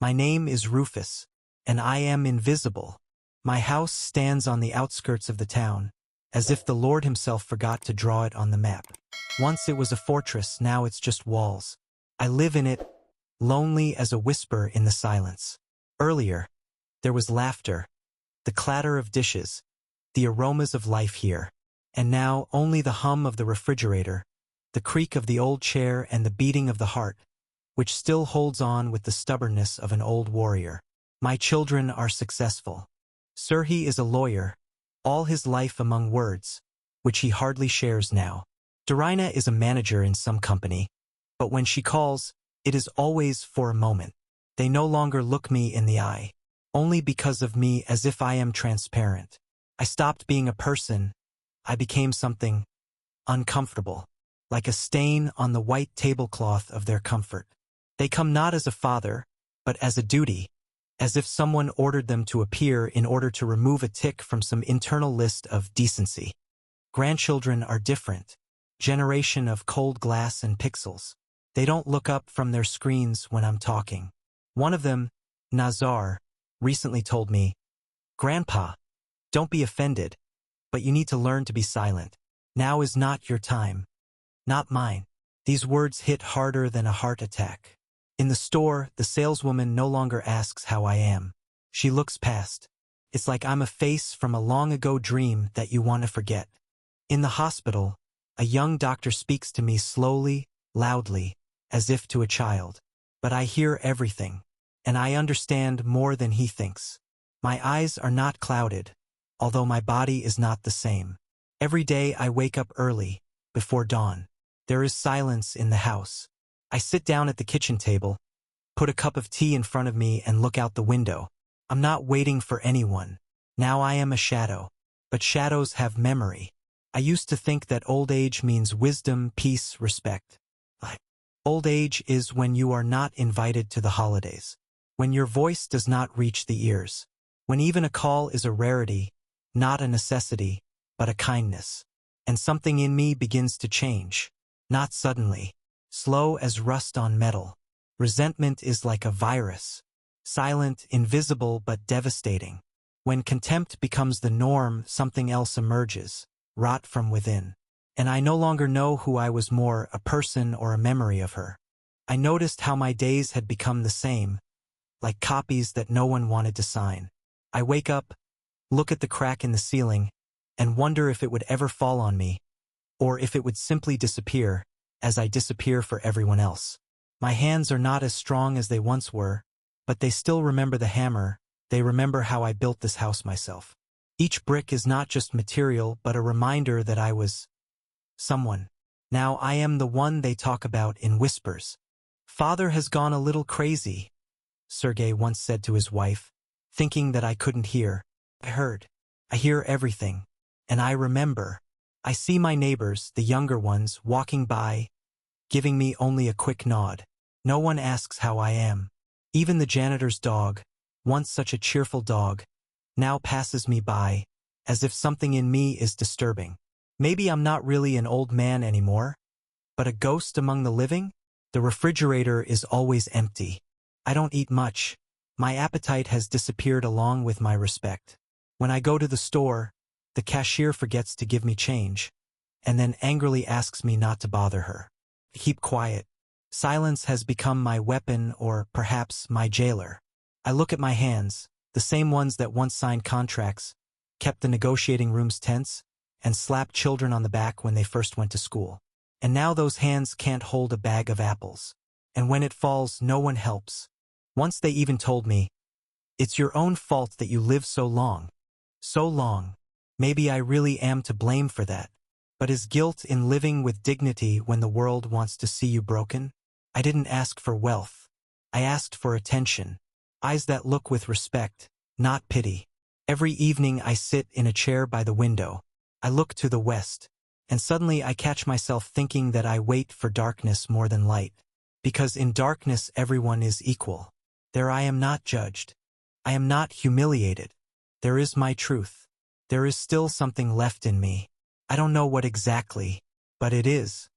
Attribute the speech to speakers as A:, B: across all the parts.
A: My name is Rufus, and I am invisible. My house stands on the outskirts of the town, as if the Lord himself forgot to draw it on the map. Once it was a fortress, now it's just walls. I live in it, lonely as a whisper in the silence. Earlier, there was laughter, the clatter of dishes, the aromas of life here. And now only the hum of the refrigerator, the creak of the old chair and the beating of the heart, which still holds on with the stubbornness of an old warrior. My children are successful. Serhi is a lawyer, all his life among words, which he hardly shares now. Darina is a manager in some company, but when she calls, it is always for a moment. They no longer look me in the eye, only because of me, as if I am transparent. I stopped being a person. I became something uncomfortable, like a stain on the white tablecloth of their comfort. They come not as a father, but as a duty, as if someone ordered them to appear in order to remove a tick from some internal list of decency. Grandchildren are different, generation of cold glass and pixels. They don't look up from their screens when I'm talking. One of them, Nazar, recently told me, "Grandpa, don't be offended, but you need to learn to be silent. Now is not your time." Not mine. These words hit harder than a heart attack. In the store, the saleswoman no longer asks how I am. She looks past. It's like I'm a face from a long-ago dream that you want to forget. In the hospital, a young doctor speaks to me slowly, loudly, as if to a child. But I hear everything, and I understand more than he thinks. My eyes are not clouded, although my body is not the same. Every day I wake up early, before dawn. There is silence in the house. I sit down at the kitchen table, put a cup of tea in front of me and look out the window. I'm not waiting for anyone. Now I am a shadow. But shadows have memory. I used to think that old age means wisdom, peace, respect. Old age is when you are not invited to the holidays. When your voice does not reach the ears. When even a call is a rarity, not a necessity, but a kindness. And something in me begins to change. Not suddenly. Slow as rust on metal. Resentment is like a virus. Silent, invisible, but devastating. When contempt becomes the norm, something else emerges. Rot from within. And I no longer know who I was more, a person or a memory of her. I noticed how my days had become the same, like copies that no one wanted to sign. I wake up, look at the crack in the ceiling, and wonder if it would ever fall on me, or if it would simply disappear, as I disappear for everyone else. My hands are not as strong as they once were, but they still remember the hammer. They remember how I built this house myself. Each brick is not just material, but a reminder that I was someone. Now I am the one they talk about in whispers. "Father has gone a little crazy," Sergei once said to his wife, thinking that I couldn't hear. I heard. I hear everything. And I remember. I see my neighbors, the younger ones, walking by, giving me only a quick nod. No one asks how I am. Even the janitor's dog, once such a cheerful dog, now passes me by, as if something in me is disturbing. Maybe I'm not really an old man anymore, but a ghost among the living? The refrigerator is always empty. I don't eat much. My appetite has disappeared along with my respect. When I go to the store, the cashier forgets to give me change, and then angrily asks me not to bother her. Keep quiet. Silence has become my weapon, or perhaps my jailer. I look at my hands, the same ones that once signed contracts, kept the negotiating rooms tense, and slapped children on the back when they first went to school. And now those hands can't hold a bag of apples. And when it falls, no one helps. Once they even told me, "It's your own fault that you live so long." So long. Maybe I really am to blame for that. But is guilt in living with dignity when the world wants to see you broken? I didn't ask for wealth. I asked for attention. Eyes that look with respect, not pity. Every evening I sit in a chair by the window. I look to the west, and suddenly I catch myself thinking that I wait for darkness more than light. Because in darkness everyone is equal. There I am not judged. I am not humiliated. There is my truth. There is still something left in me. I don't know what exactly, but it is.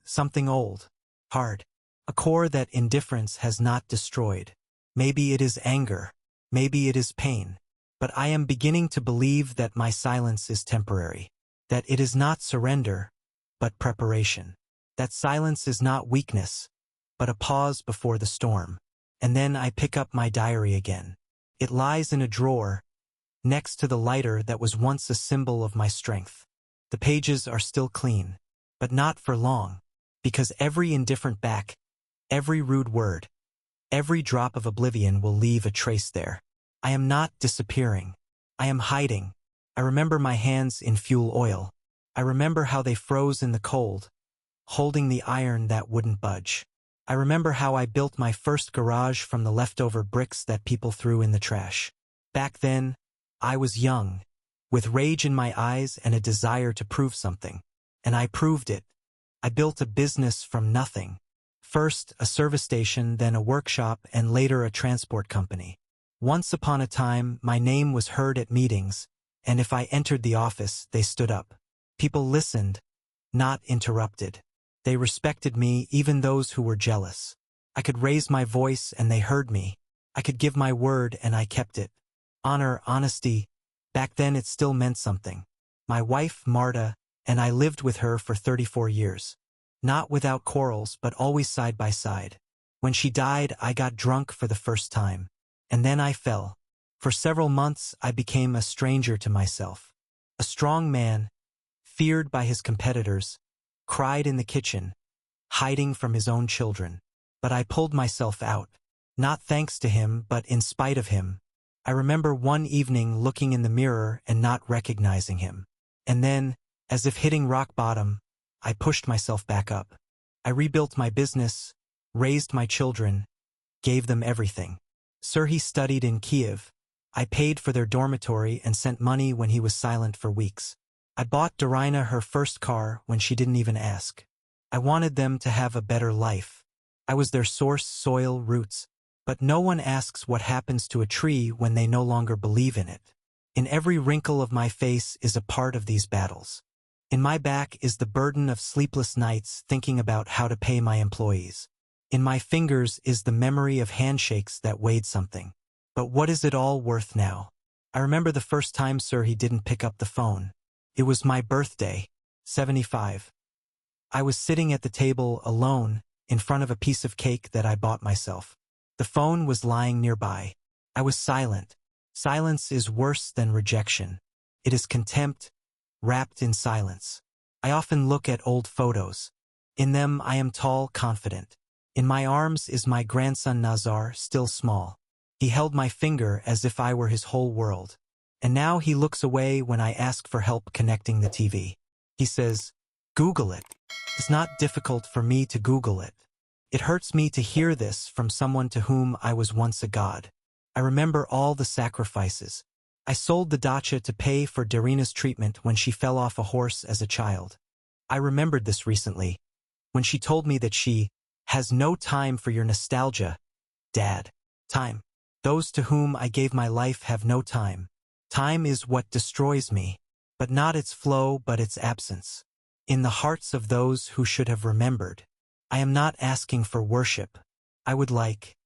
A: Something old, hard. A core that indifference has not destroyed. Maybe it is anger. Maybe it is pain. But I am beginning to believe that my silence is temporary. That it is not surrender, but preparation. That silence is not weakness, but a pause before the storm. And then I pick up my diary again. It lies in a drawer, next to the lighter that was once a symbol of my strength. The pages are still clean, but not for long, because every indifferent back, every rude word, every drop of oblivion will leave a trace there. I am not disappearing. I am hiding. I remember my hands in fuel oil. I remember how they froze in the cold, holding the iron that wouldn't budge. I remember how I built my first garage from the leftover bricks that people threw in the trash. Back then, I was young, with rage in my eyes and a desire to prove something. And I proved it. I built a business from nothing. First, a service station, then a workshop, and later a transport company. Once upon a time, my name was heard at meetings, and if I entered the office, they stood up. People listened, not interrupted. They respected me, even those who were jealous. I could raise my voice and they heard me. I could give my word and I kept it. Honor, honesty, back then it still meant something. My wife, Marta, and I lived with her for 34 years. Not without quarrels, but always side by side. When she died, I got drunk for the first time. And then I fell. For several months, I became a stranger to myself. A strong man, feared by his competitors, cried in the kitchen, hiding from his own children. But I pulled myself out. Not thanks to him, but in spite of him. I remember one evening looking in the mirror and not recognizing him. And then, as if hitting rock bottom, I pushed myself back up. I rebuilt my business, raised my children, gave them everything. Serhiy studied in Kiev. I paid for their dormitory and sent money when he was silent for weeks. I bought Darina her first car when she didn't even ask. I wanted them to have a better life. I was their source, soil, roots. But no one asks what happens to a tree when they no longer believe in it. In every wrinkle of my face is a part of these battles. In my back is the burden of sleepless nights thinking about how to pay my employees. In my fingers is the memory of handshakes that weighed something. But what is it all worth now? I remember the first time Serhiy didn't pick up the phone. It was my birthday, 75. I was sitting at the table alone, in front of a piece of cake that I bought myself. The phone was lying nearby. I was silent. Silence is worse than rejection. It is contempt, wrapped in silence. I often look at old photos. In them I am tall, confident. In my arms is my grandson Nazar, still small. He held my finger as if I were his whole world. And now he looks away when I ask for help connecting the TV. He says, "Google it." It's not difficult for me to Google it. It hurts me to hear this from someone to whom I was once a god. I remember all the sacrifices. I sold the dacha to pay for Darina's treatment when she fell off a horse as a child. I remembered this recently, when she told me that she has no time for your nostalgia, Dad. Time. Those to whom I gave my life have no time. Time is what destroys me, but not its flow but its absence. In the hearts of those who should have remembered. I am not asking for worship. I would like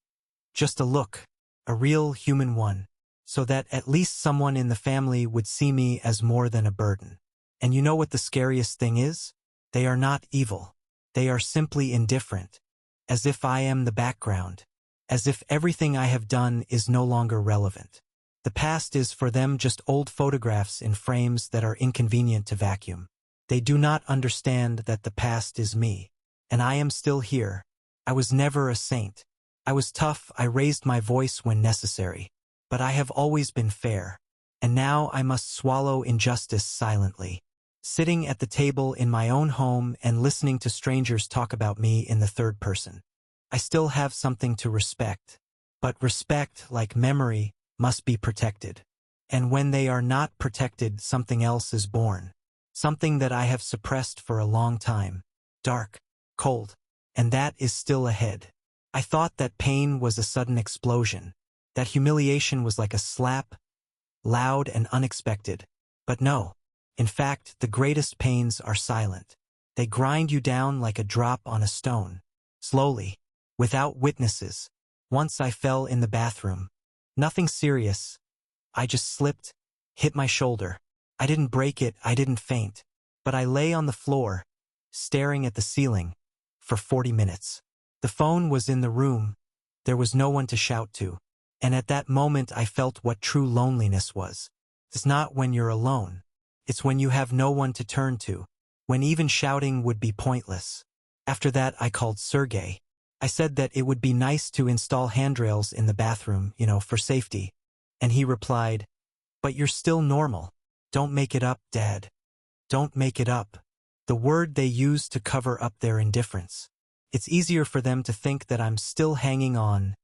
A: just a look, a real human one, so that at least someone in the family would see me as more than a burden. And you know what the scariest thing is? They are not evil. They are simply indifferent, as if I am the background, as if everything I have done is no longer relevant. The past is for them just old photographs in frames that are inconvenient to vacuum. They do not understand that the past is me. And I am still here. I was never a saint. I was tough, I raised my voice when necessary. But I have always been fair. And now I must swallow injustice silently. Sitting at the table in my own home and listening to strangers talk about me in the third person. I still have something to respect. But respect, like memory, must be protected. And when they are not protected, something else is born. Something that I have suppressed for a long time. Dark, cold, and that is still ahead. I thought that pain was a sudden explosion. That humiliation was like a slap, loud and unexpected. But no. In fact, the greatest pains are silent. They grind you down like a drop on a stone. Slowly, without witnesses, Once I fell in the bathroom. Nothing serious. I just slipped, hit my shoulder. I didn't break it, I didn't faint. But I lay on the floor, staring at the ceiling, for 40 minutes. The phone was in the room. There was no one to shout to. And at that moment I felt what true loneliness was. It's not when you're alone. It's when you have no one to turn to. When even shouting would be pointless. After that I called Sergey. I said that it would be nice to install handrails in the bathroom, for safety. And he replied, "But you're still normal. Don't make it up, Dad. Don't make it up." The word they use to cover up their indifference. It's easier for them to think that I'm still hanging on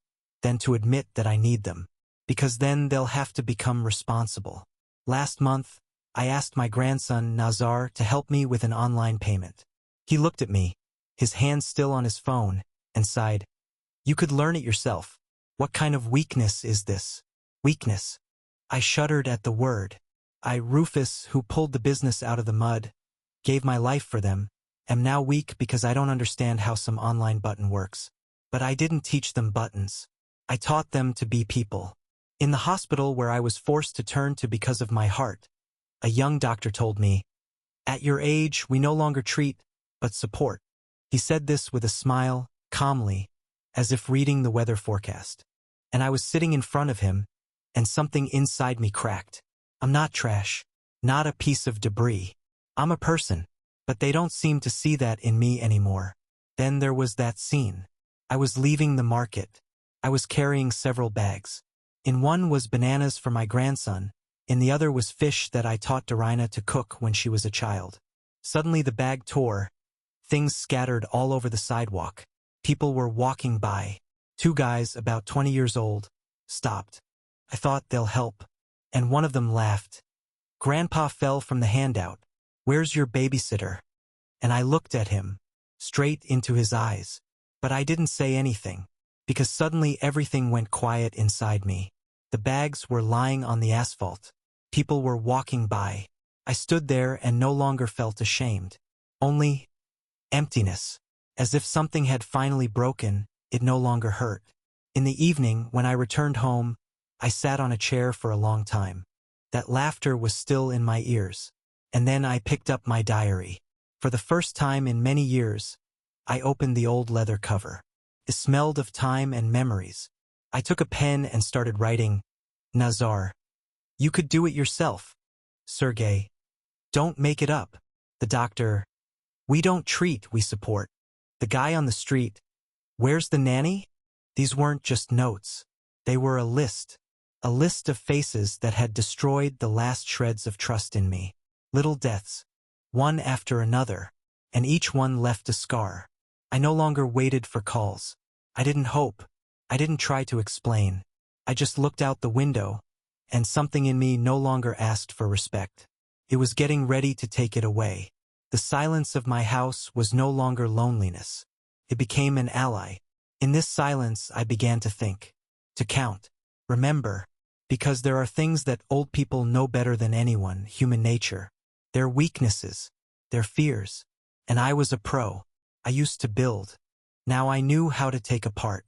A: than to admit that I need them. Because then they'll have to become responsible. Last month, I asked my grandson, Nazar, to help me with an online payment. He looked at me, his hand still on his phone, and sighed. "You could learn it yourself. What kind of weakness is this?" Weakness. I shuddered at the word. I, Rufus, who pulled the business out of the mud, gave my life for them, am now weak because I don't understand how some online button works. But I didn't teach them buttons. I taught them to be people. In the hospital where I was forced to turn to because of my heart, a young doctor told me, "At your age, we no longer treat, but support." He said this with a smile, calmly, as if reading the weather forecast. And I was sitting in front of him, and something inside me cracked. I'm not trash, not a piece of debris. I'm a person, but they don't seem to see that in me anymore. Then there was that scene. I was leaving the market. I was carrying several bags. In one was bananas for my grandson, in the other was fish that I taught Darina to cook when she was a child. Suddenly the bag tore. Things scattered all over the sidewalk. People were walking by. 2 guys, about 20 years old, stopped. I thought they'll help. And one of them laughed. "Grandpa fell from the handout. Where's your babysitter?" And I looked at him, straight into his eyes. But I didn't say anything, because suddenly everything went quiet inside me. The bags were lying on the asphalt. People were walking by. I stood there and no longer felt ashamed. Only emptiness. As if something had finally broken, it no longer hurt. In the evening, when I returned home, I sat on a chair for a long time. That laughter was still in my ears. And then I picked up my diary. For the first time in many years, I opened the old leather cover. It smelled of time and memories. I took a pen and started writing, "Nazar, you could do it yourself. Sergey, don't make it up. The doctor, we don't treat, we support. The guy on the street, where's the nanny?" These weren't just notes. They were a list of faces that had destroyed the last shreds of trust in me. Little deaths, one after another, and each one left a scar. I no longer waited for calls. I didn't hope. I didn't try to explain. I just looked out the window, and something in me no longer asked for respect. It was getting ready to take it away. The silence of my house was no longer loneliness. It became an ally. In this silence I began to think, to count, remember, because there are things that old people know better than anyone, human nature, their weaknesses, their fears. And I was a pro. I used to build. Now I knew how to take apart.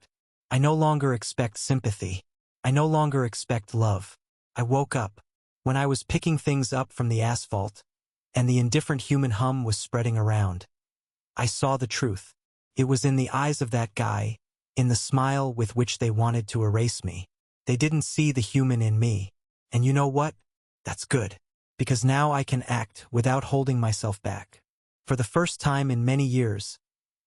A: I no longer expect sympathy. I no longer expect love. I woke up. When I was picking things up from the asphalt, and the indifferent human hum was spreading around, I saw the truth. It was in the eyes of that guy, in the smile with which they wanted to erase me. They didn't see the human in me. And you know what? That's good. Because now I can act without holding myself back. For the first time in many years,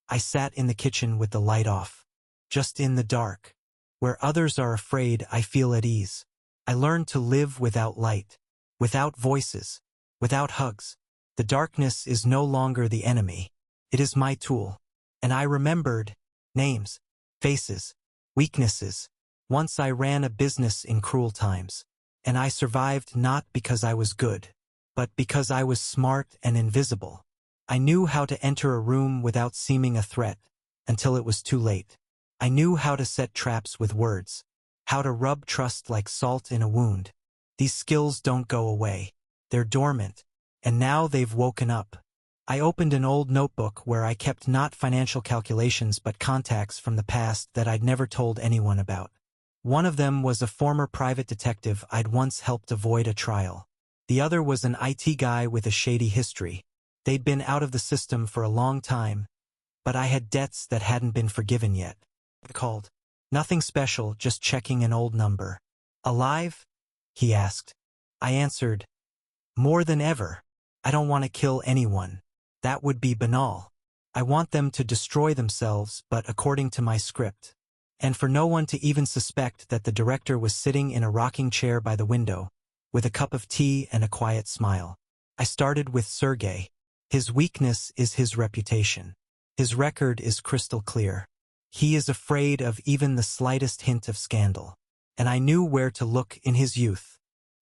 A: I sat in the kitchen with the light off. Just in the dark. Where others are afraid, I feel at ease. I learned to live without light, without voices, without hugs. The darkness is no longer the enemy. It is my tool. And I remembered names, faces, weaknesses. Once I ran a business in cruel times. And I survived not because I was good, but because I was smart and invisible. I knew how to enter a room without seeming a threat, until it was too late. I knew how to set traps with words, how to rub trust like salt in a wound. These skills don't go away. They're dormant, and now they've woken up. I opened an old notebook where I kept not financial calculations but contacts from the past that I'd never told anyone about. One of them was a former private detective I'd once helped avoid a trial. The other was an IT guy with a shady history. They'd been out of the system for a long time, but I had debts that hadn't been forgiven yet. I called. Nothing special, just checking an old number. Alive? He asked. I answered, more than ever. I don't want to kill anyone. That would be banal. I want them to destroy themselves, but according to my script. And for no one to even suspect that the director was sitting in a rocking chair by the window, with a cup of tea and a quiet smile. I started with Sergei. His weakness is his reputation. His record is crystal clear. He is afraid of even the slightest hint of scandal. And I knew where to look in his youth.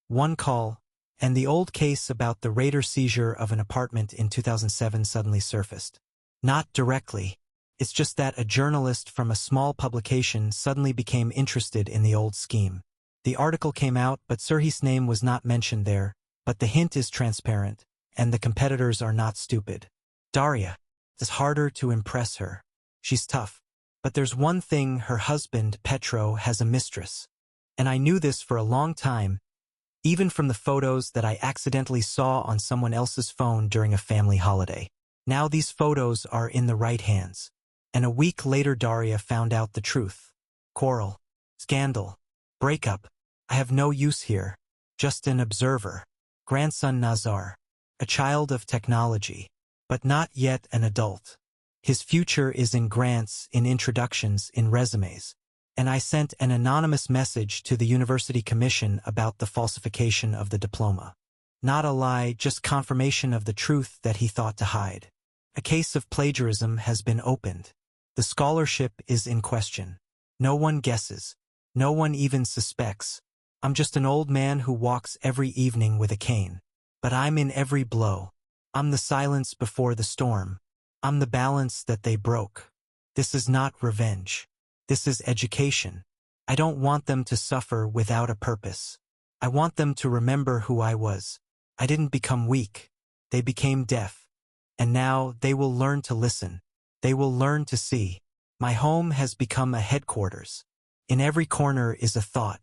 A: One call, and the old case about the raider seizure of an apartment in 2007 suddenly surfaced. Not directly. It's just that a journalist from a small publication suddenly became interested in the old scheme. The article came out, but Sergei's name was not mentioned there, but the hint is transparent, and the competitors are not stupid. Daria. It's harder to impress her. She's tough. But there's one thing, her husband, Petro, has a mistress. And I knew this for a long time, even from the photos that I accidentally saw on someone else's phone during a family holiday. Now these photos are in the right hands. And a week later Daria found out the truth. Quarrel. Scandal. Breakup. I have no use here. Just an observer. Grandson Nazar. A child of technology. But not yet an adult. His future is in grants, in introductions, in resumes. And I sent an anonymous message to the university commission about the falsification of the diploma. Not a lie, just confirmation of the truth that he thought to hide. A case of plagiarism has been opened. The scholarship is in question. No one guesses. No one even suspects. I'm just an old man who walks every evening with a cane. But I'm in every blow. I'm the silence before the storm. I'm the balance that they broke. This is not revenge. This is education. I don't want them to suffer without a purpose. I want them to remember who I was. I didn't become weak. They became deaf. And now they will learn to listen. They will learn to see. My home has become a headquarters. In every corner is a thought.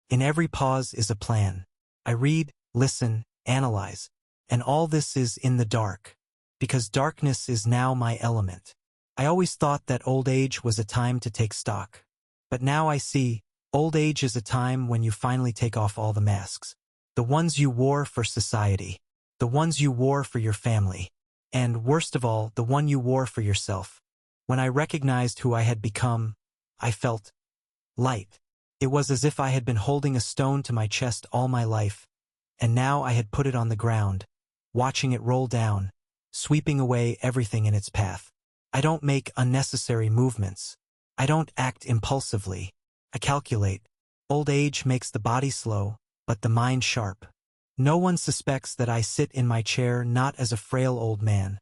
A: In every pause is a plan. I read, listen, analyze. And all this is in the dark. Because darkness is now my element. I always thought that old age was a time to take stock. But now I see, old age is a time when you finally take off all the masks. The ones you wore for society. The ones you wore for your family. And, worst of all, the one you wore for yourself. When I recognized who I had become, I felt light. It was as if I had been holding a stone to my chest all my life, and now I had put it on the ground, watching it roll down, sweeping away everything in its path. I don't make unnecessary movements. I don't act impulsively. I calculate. Old age makes the body slow, but the mind sharp. No one suspects that I sit in my chair not as a frail old man,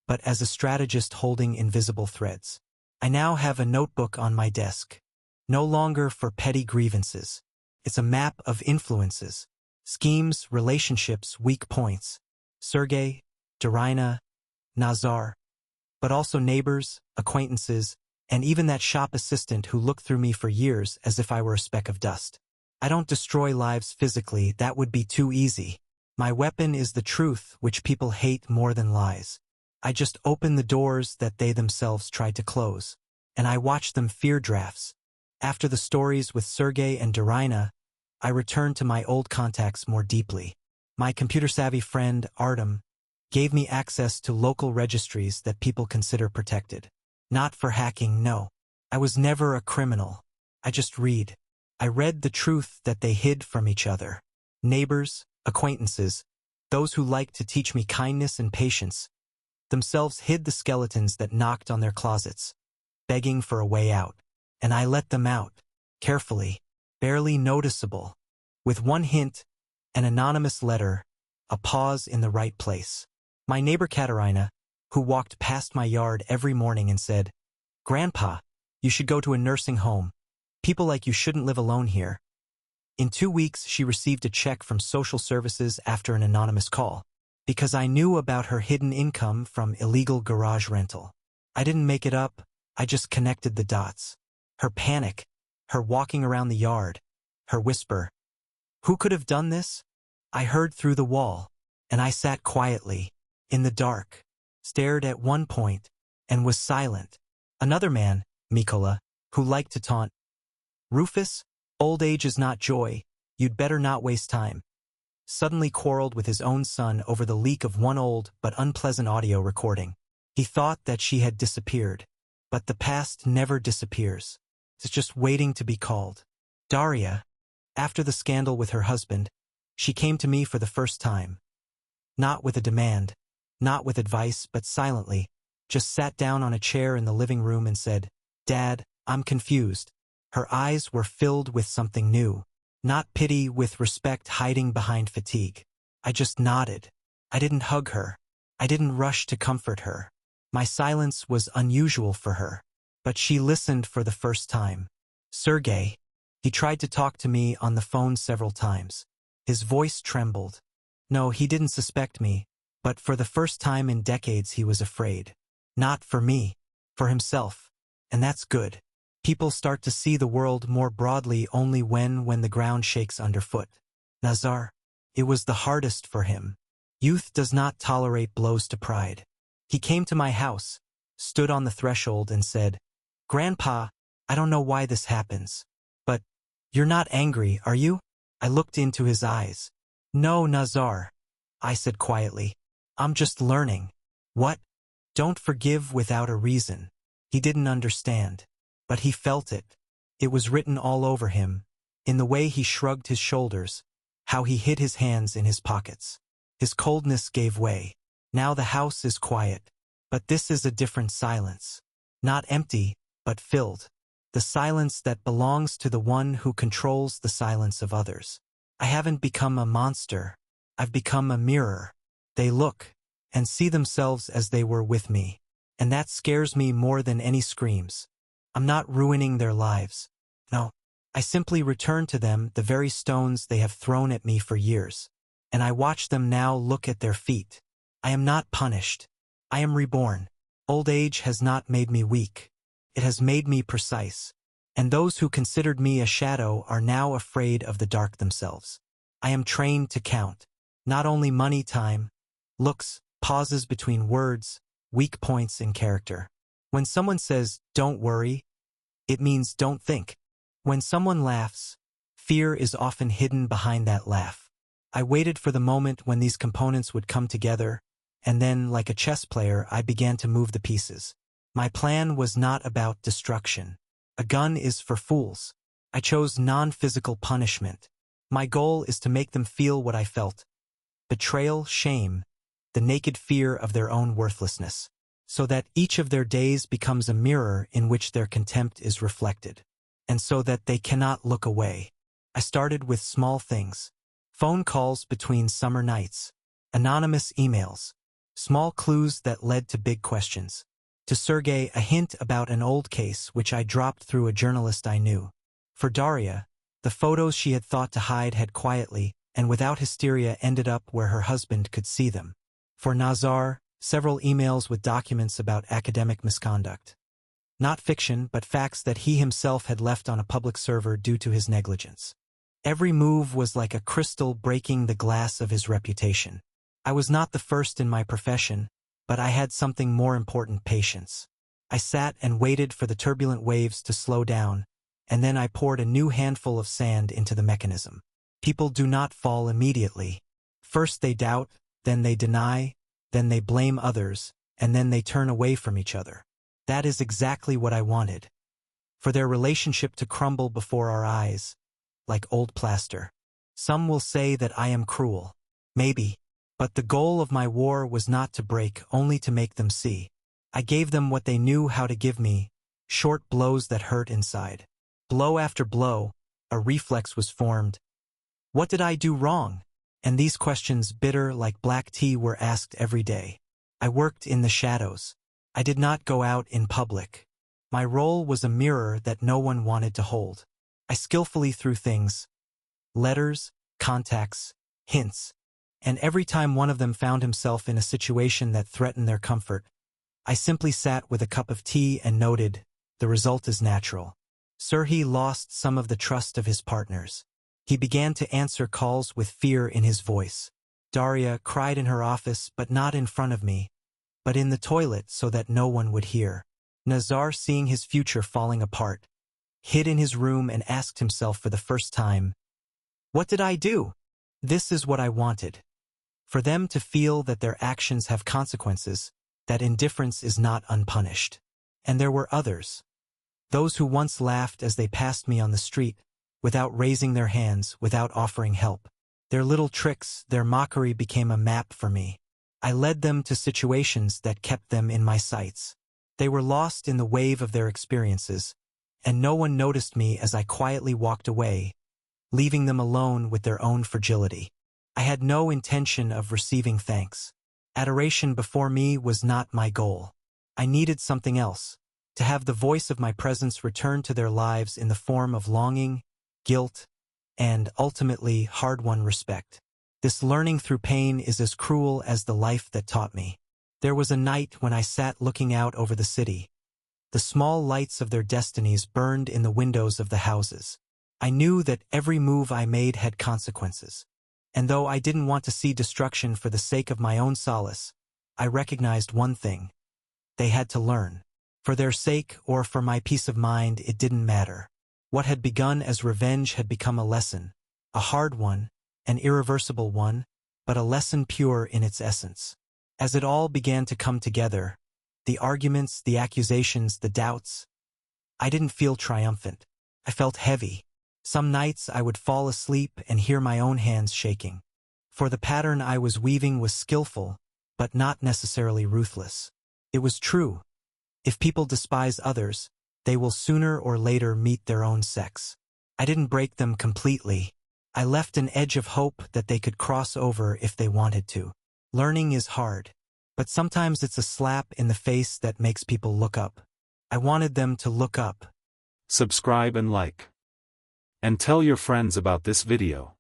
A: but as a strategist holding invisible threads. I now have a notebook on my desk. No longer for petty grievances. It's a map of influences, schemes, relationships, weak points. Sergei, Darina, Nazar, but also neighbors, acquaintances, and even that shop assistant who looked through me for years as if I were a speck of dust. I don't destroy lives physically, that would be too easy. My weapon is the truth, which people hate more than lies. I just open the doors that they themselves tried to close. And I watch them fear drafts. After the stories with Sergei and Darina, I returned to my old contacts more deeply. My computer-savvy friend, Artem, gave me access to local registries that people consider protected. Not for hacking, no. I was never a criminal. I just read. I read the truth that they hid from each other. Neighbors, acquaintances, those who liked to teach me kindness and patience, themselves hid the skeletons that knocked on their closets, begging for a way out. And I let them out, carefully, barely noticeable, with one hint, an anonymous letter, a pause in the right place. My neighbor Katerina, who walked past my yard every morning and said, "Grandpa, you should go to a nursing home. People like you shouldn't live alone here." In 2 weeks, she received a check from social services after an anonymous call. because I knew about her hidden income from illegal garage rental. I didn't make it up, I just connected the dots. Her panic, her walking around the yard, her whisper. Who could have done this? I heard through the wall, and I sat quietly, in the dark, stared at one point, and was silent. Another man, Mikola, who liked to taunt. Rufus, old age is not joy, you'd better not waste time. Suddenly quarreled with his own son over the leak of one old but unpleasant audio recording. He thought that she had disappeared, but the past never disappears. It's just waiting to be called. Daria, after the scandal with her husband, she came to me for the first time. Not with a demand, not with advice, but silently, just sat down on a chair in the living room and said, "Dad, I'm confused." Her eyes were filled with something new, not pity, with respect hiding behind fatigue. I just nodded. I didn't hug her. I didn't rush to comfort her. My silence was unusual for her, but she listened for the first time. Sergey. He tried to talk to me on the phone several times. His voice trembled. No, he didn't suspect me, but for the first time in decades he was afraid. Not for me, for himself. And that's good. People start to see the world more broadly only when the ground shakes underfoot. Nazar. It was the hardest for him. Youth does not tolerate blows to pride. He came to my house, stood on the threshold and said, "Grandpa, I don't know why this happens. But you're not angry, are you?" I looked into his eyes. "No, Nazar," I said quietly. "I'm just learning." "What?" "Don't forgive without a reason." He didn't understand. But he felt it. It was written all over him, in the way he shrugged his shoulders, how he hid his hands in his pockets. His coldness gave way. Now the house is quiet. But this is a different silence. Not empty, but filled. The silence that belongs to the one who controls the silence of others. I haven't become a monster. I've become a mirror. They look and see themselves as they were with me. And that scares me more than any screams. I'm not ruining their lives. No, I simply return to them the very stones they have thrown at me for years. And I watch them now look at their feet. I am not punished. I am reborn. Old age has not made me weak. It has made me precise. And those who considered me a shadow are now afraid of the dark themselves. I am trained to count. Not only money, time, looks, pauses between words, weak points in character. When someone says, "Don't worry," it means don't think. When someone laughs, fear is often hidden behind that laugh. I waited for the moment when these components would come together, and then, like a chess player, I began to move the pieces. My plan was not about destruction. A gun is for fools. I chose non-physical punishment. My goal is to make them feel what I felt. Betrayal, shame, the naked fear of their own worthlessness. So that each of their days becomes a mirror in which their contempt is reflected. And so that they cannot look away. I started with small things. Phone calls between summer nights. Anonymous emails. Small clues that led to big questions. To Sergey, a hint about an old case which I dropped through a journalist I knew. For Daria, the photos she had thought to hide had quietly, and without hysteria, ended up where her husband could see them. For Nazar, several emails with documents about academic misconduct. Not fiction, but facts that he himself had left on a public server due to his negligence. Every move was like a crystal breaking the glass of his reputation. I was not the first in my profession, but I had something more important: patience. I sat and waited for the turbulent waves to slow down, and then I poured a new handful of sand into the mechanism. People do not fall immediately. First they doubt, then they deny, then they blame others, and then they turn away from each other. That is exactly what I wanted. For their relationship to crumble before our eyes, like old plaster. Some will say that I am cruel. Maybe. But the goal of my war was not to break, only to make them see. I gave them what they knew how to give me, short blows that hurt inside. Blow after blow, a reflex was formed. What did I do wrong? And these questions, bitter like black tea, were asked every day. I worked in the shadows. I did not go out in public. My role was a mirror that no one wanted to hold. I skillfully threw things. Letters, contacts, hints. And every time one of them found himself in a situation that threatened their comfort, I simply sat with a cup of tea and noted, the result is natural. Serhi lost some of the trust of his partners. He began to answer calls with fear in his voice. Daria cried in her office, but not in front of me, but in the toilet so that no one would hear. Nazar, seeing his future falling apart, hid in his room and asked himself for the first time, "What did I do?" This is what I wanted. For them to feel that their actions have consequences, that indifference is not unpunished. And there were others. Those who once laughed as they passed me on the street, without raising their hands, without offering help. Their little tricks, their mockery became a map for me. I led them to situations that kept them in my sights. They were lost in the wave of their experiences, and no one noticed me as I quietly walked away, leaving them alone with their own fragility. I had no intention of receiving thanks. Adoration before me was not my goal. I needed something else, to have the voice of my presence return to their lives in the form of longing, guilt, and, ultimately, hard-won respect. This learning through pain is as cruel as the life that taught me. There was a night when I sat looking out over the city. The small lights of their destinies burned in the windows of the houses. I knew that every move I made had consequences. And though I didn't want to see destruction for the sake of my own solace, I recognized one thing. They had to learn. For their sake or for my peace of mind, it didn't matter. What had begun as revenge had become a lesson. A hard one, an irreversible one, but a lesson pure in its essence. As it all began to come together, the arguments, the accusations, the doubts, I didn't feel triumphant. I felt heavy. Some nights I would fall asleep and hear my own hands shaking. For the pattern I was weaving was skillful, but not necessarily ruthless. It was true. If people despise others, they will sooner or later meet their own sex. I didn't break them completely. I left an edge of hope that they could cross over if they wanted to. Learning is hard, but sometimes it's a slap in the face that makes people look up. I wanted them to look up.
B: Subscribe and like. And tell your friends about this video.